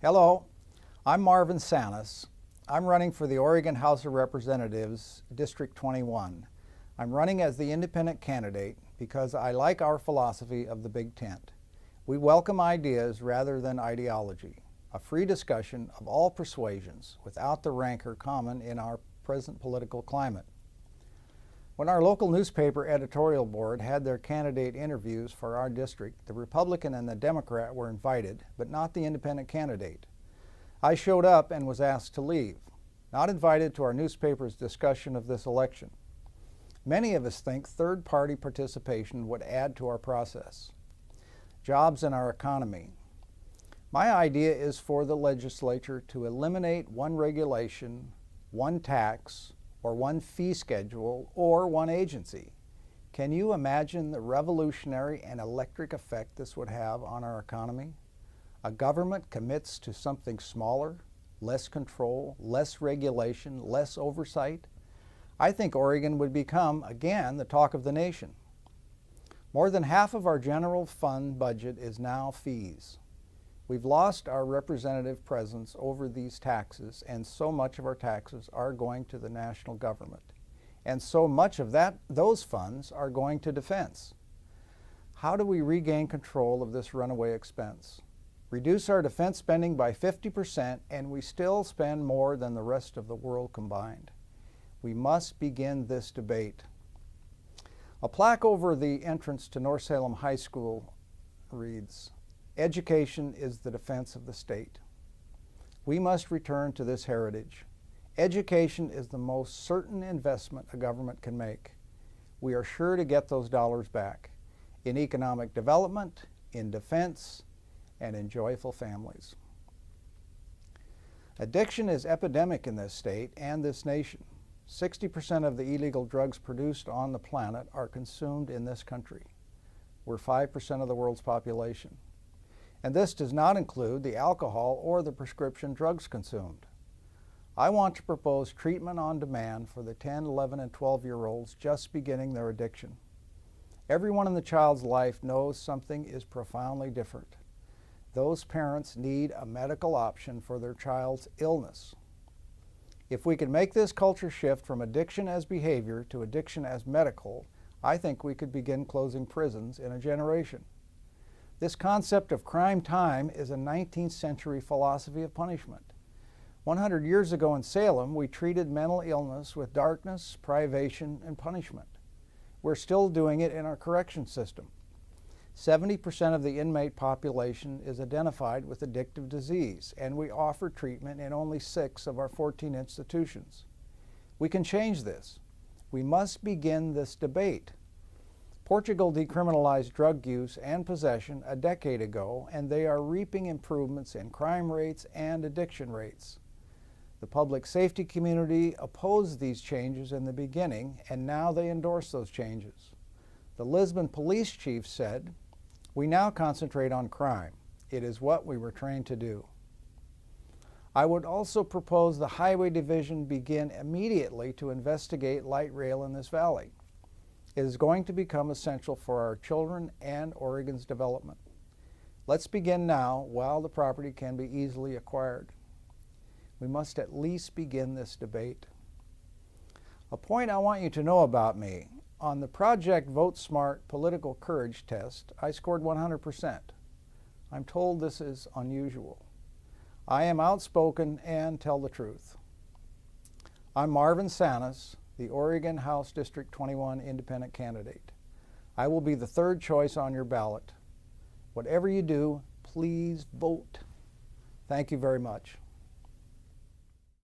Hello, I'm Marvin. I'm running for the Oregon House of Representatives, District 21. I'm running as the independent candidate because I like our philosophy of the big tent. We welcome ideas rather than ideology, a free discussion of all persuasions without the rancor common in our present political climate. When our local newspaper editorial board had their candidate interviews for our district, the Republican and the Democrat were invited, but not the independent candidate. I showed up and was asked to leave, not invited to our newspaper's discussion of this election. Many of us think third-party participation would add to our process. Jobs in our economy. My idea is for the legislature to eliminate one regulation, one tax, or one fee schedule, or one agency. Can you imagine the revolutionary and electric effect this would have on our economy? A government commits to something smaller, less control, less regulation, less oversight. I think Oregon would become, again, the talk of the nation. More than half of our general fund budget is now fees. We've lost our representative presence over these taxes, and so much of our taxes are going to the national government. And so much of those funds are going to defense. How do we regain control of this runaway expense? Reduce our defense spending by 50%, and we still spend more than the rest of the world combined. We must begin this debate. A plaque over the entrance to North Salem High School reads, "Education is the defense of the state." We must return to this heritage. Education is the most certain investment a government can make. We are sure to get those dollars back in economic development, in defense, and in joyful families. Addiction is epidemic in this state and this nation. 60% of the illegal drugs produced on the planet are consumed in this country. We're 5% of the world's population. And this does not include the alcohol or the prescription drugs consumed. I want to propose treatment on demand for the 10, 11, and 12-year-olds just beginning their addiction. Everyone in the child's life knows something is profoundly different. Those parents need a medical option for their child's illness. If we can make this culture shift from addiction as behavior to addiction as medical, I think we could begin closing prisons in a generation. This concept of crime time is a 19th century philosophy of punishment. 100 years ago in Salem, we treated mental illness with darkness, privation, and punishment. We're still doing it in our correction system. 70% of the inmate population is identified with addictive disease, and we offer treatment in only 6 of our 14 institutions. We can change this. We must begin this debate. Portugal decriminalized drug use and possession a decade ago, and they are reaping improvements in crime rates and addiction rates. The public safety community opposed these changes in the beginning, and now they endorse those changes. The Lisbon police chief said, "We now concentrate on crime. It is what we were trained to do." I would also propose the Highway Division begin immediately to investigate light rail in this valley. It is going to become essential for our children and Oregon's development. Let's begin now while the property can be easily acquired. We must at least begin this debate. A point I want you to know about me. On the Project Vote Smart political courage test, I scored 100%. I'm told this is unusual. I am outspoken and tell the truth. I'm Marvin, the Oregon House District 21 independent candidate. I will be the third choice on your ballot. Whatever you do, please vote. Thank you very much.